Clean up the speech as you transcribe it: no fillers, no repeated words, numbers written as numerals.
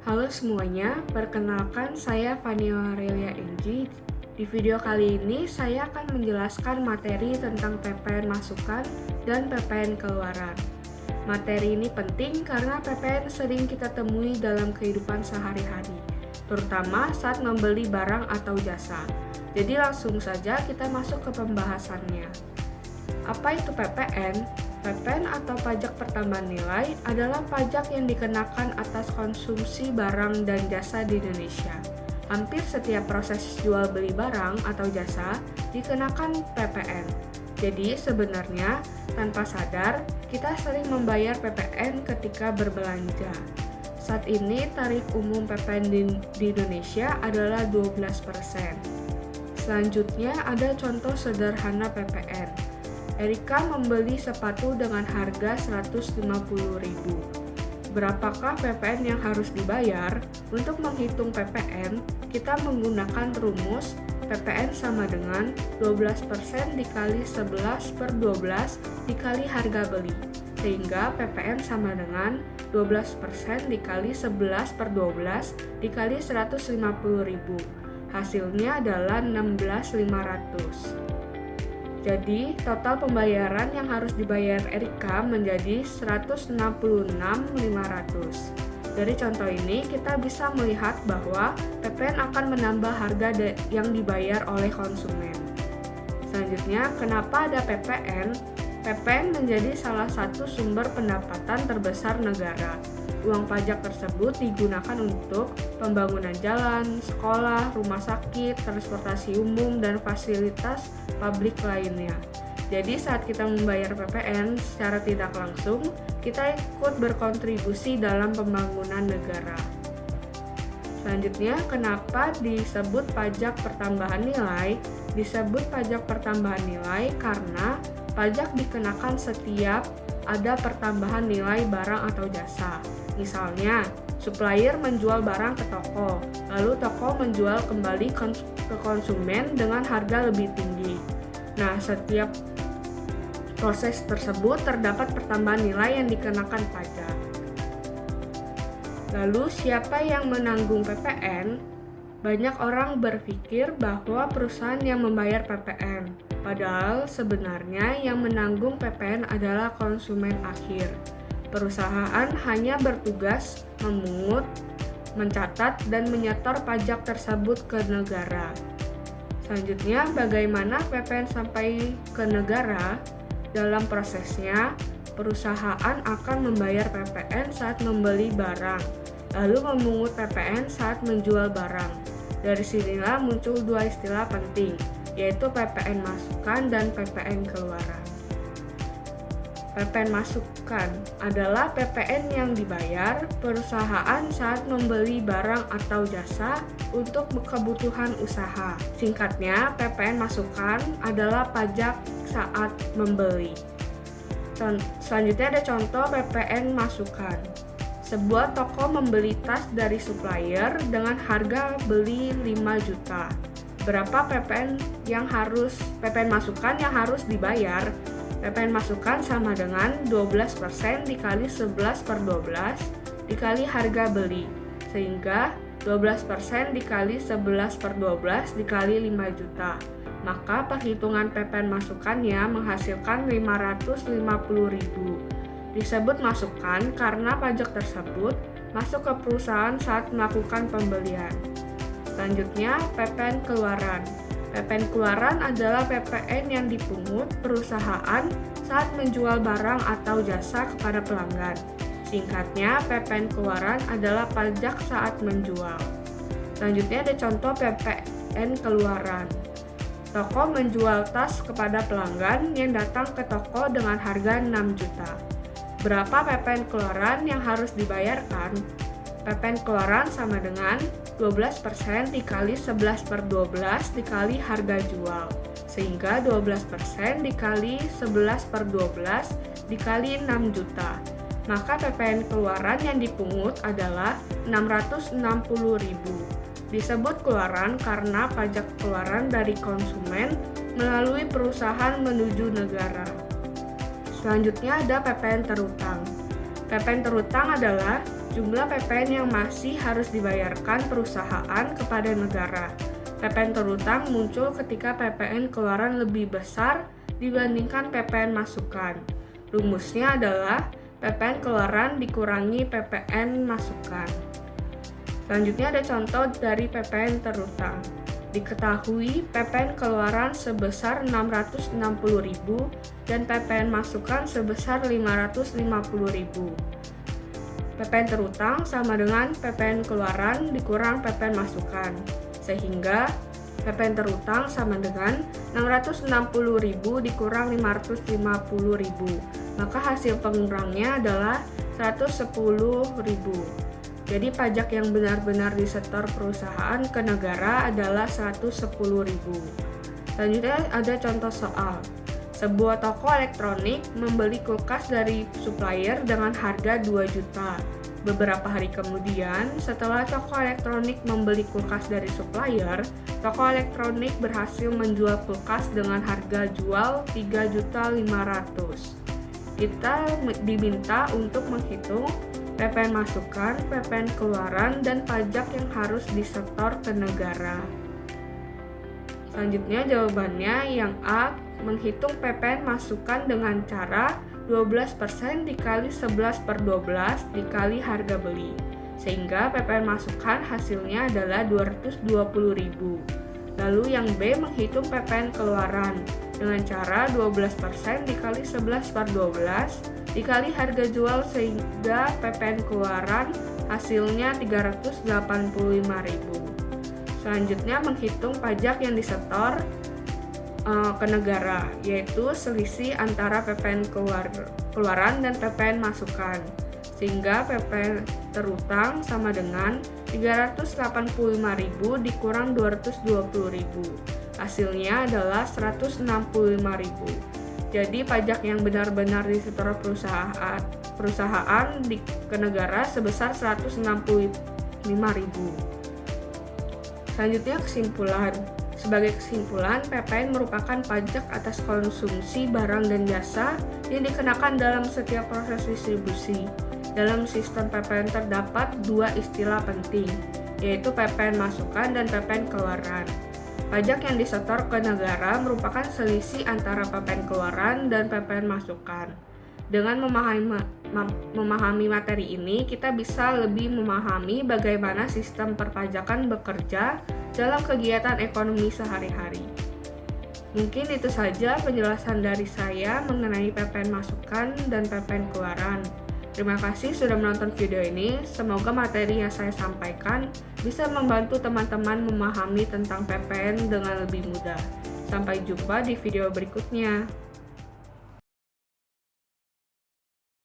Halo semuanya, perkenalkan saya Fania Aurelia Enji. Di video kali ini saya akan menjelaskan materi tentang PPN masukan dan PPN keluaran. Materi ini penting karena PPN sering kita temui dalam kehidupan sehari-hari, terutama saat membeli barang atau jasa. Jadi langsung saja kita masuk ke pembahasannya. Apa itu PPN? PPN atau pajak pertambahan nilai adalah pajak yang dikenakan atas konsumsi barang dan jasa di Indonesia. Hampir setiap proses jual beli barang atau jasa dikenakan PPN. Jadi sebenarnya tanpa sadar kita sering membayar PPN ketika berbelanja. Saat ini tarif umum PPN di Indonesia adalah 12%. Selanjutnya ada contoh sederhana PPN. Erika membeli sepatu dengan harga Rp150.000. Berapakah PPN yang harus dibayar? Untuk menghitung PPN, kita menggunakan rumus PPN sama dengan 12% dikali 11 per 12 dikali harga beli. Sehingga PPN sama dengan 12% dikali 11 per 12 dikali Rp150.000. Hasilnya adalah 16.500. Jadi, total pembayaran yang harus dibayar Erika menjadi Rp166.500. Dari contoh ini, kita bisa melihat bahwa PPN akan menambah harga yang dibayar oleh konsumen. Selanjutnya, kenapa ada PPN? PPN menjadi salah satu sumber pendapatan terbesar negara. Uang pajak tersebut digunakan untuk pembangunan jalan, sekolah, rumah sakit, transportasi umum, dan fasilitas publik lainnya. Jadi saat kita membayar PPN secara tidak langsung, kita ikut berkontribusi dalam pembangunan negara. Selanjutnya, kenapa disebut pajak pertambahan nilai? Disebut pajak pertambahan nilai karena pajak dikenakan setiap ada pertambahan nilai barang atau jasa. Misalnya, supplier menjual barang ke toko, lalu toko menjual kembali ke konsumen dengan harga lebih tinggi. Nah, setiap proses tersebut terdapat pertambahan nilai yang dikenakan pajak. Lalu, siapa yang menanggung PPN? Banyak orang berpikir bahwa perusahaan yang membayar PPN, padahal sebenarnya yang menanggung PPN adalah konsumen akhir. Perusahaan hanya bertugas memungut, mencatat, dan menyetor pajak tersebut ke negara. Selanjutnya, bagaimana PPN sampai ke negara? Dalam prosesnya, perusahaan akan membayar PPN saat membeli barang, lalu memungut PPN saat menjual barang. Dari sinilah muncul dua istilah penting, yaitu PPN masukan dan PPN keluaran. PPN masukan adalah PPN yang dibayar perusahaan saat membeli barang atau jasa untuk kebutuhan usaha. Singkatnya, PPN masukan adalah pajak saat membeli. Selanjutnya ada contoh PPN masukan. Sebuah toko membeli tas dari supplier dengan harga beli 5 juta. Berapa PPN masukan yang harus dibayar? PPN masukan sama dengan 12% dikali 11 per 12 dikali harga beli, sehingga 12% dikali 11 per 12 dikali 5 juta. Maka perhitungan PPN masukannya menghasilkan 550.000. Disebut masukan karena pajak tersebut masuk ke perusahaan saat melakukan pembelian. Selanjutnya, PPN keluaran. PPN keluaran adalah PPN yang dipungut perusahaan saat menjual barang atau jasa kepada pelanggan. Singkatnya, PPN keluaran adalah pajak saat menjual. Selanjutnya ada contoh PPN keluaran. Toko menjual tas kepada pelanggan yang datang ke toko dengan harga 6 juta. Berapa PPN keluaran yang harus dibayarkan? PPN keluaran sama dengan 12% dikali 11 per 12 dikali harga jual, sehingga 12% dikali 11 per 12 dikali 6 juta. Maka PPN keluaran yang dipungut adalah 660.000. Disebut keluaran karena pajak keluaran dari konsumen melalui perusahaan menuju negara. Selanjutnya ada PPN terutang. PPN terutang adalah Jumlah PPN yang masih harus dibayarkan perusahaan kepada negara. PPN terutang muncul ketika PPN keluaran lebih besar dibandingkan PPN masukan. Rumusnya adalah PPN keluaran dikurangi PPN masukan. Selanjutnya ada contoh dari PPN terutang. Diketahui PPN keluaran sebesar 660.000 dan PPN masukan sebesar 550.000. PPN terutang sama dengan PPN keluaran dikurang PPN masukan, sehingga PPN terutang sama dengan 660.000 dikurang 550.000. Maka hasil pengurangnya adalah 110.000. Jadi pajak yang benar-benar disetor perusahaan ke negara adalah 110.000. Selanjutnya ada contoh soal. Sebuah toko elektronik membeli kulkas dari supplier dengan harga 2 juta. Beberapa hari kemudian, setelah toko elektronik membeli kulkas dari supplier, toko elektronik berhasil menjual kulkas dengan harga jual 3.500.000. Kita diminta untuk menghitung PPN masukan, PPN keluaran, dan pajak yang harus disetor ke negara. Selanjutnya jawabannya yang A, menghitung PPN masukan dengan cara 12% dikali 11/12 dikali harga beli, sehingga PPN masukan hasilnya adalah 220.000. Lalu yang B, menghitung PPN keluaran dengan cara 12% dikali 11/12 dikali harga jual, sehingga PPN keluaran hasilnya 385.000. Selanjutnya menghitung pajak yang disetor ke negara, yaitu selisih antara PPN keluaran dan PPN masukan, sehingga PPN terutang sama dengan 385.000 dikurang 220.000. Hasilnya adalah 165.000. Jadi pajak yang benar-benar disetor perusahaan ke negara sebesar 165.000. Selanjutnya kesimpulan. Sebagai kesimpulan, PPN merupakan pajak atas konsumsi barang dan jasa yang dikenakan dalam setiap proses distribusi. Dalam sistem PPN terdapat dua istilah penting, yaitu PPN masukan dan PPN keluaran. Pajak yang disetor ke negara merupakan selisih antara PPN keluaran dan PPN masukan. Dengan memahami materi ini, kita bisa lebih memahami bagaimana sistem perpajakan bekerja dalam kegiatan ekonomi sehari-hari. Mungkin itu saja penjelasan dari saya mengenai PPN masukan dan PPN keluaran. Terima kasih sudah menonton video ini. Semoga materi yang saya sampaikan bisa membantu teman-teman memahami tentang PPN dengan lebih mudah. Sampai jumpa di video berikutnya.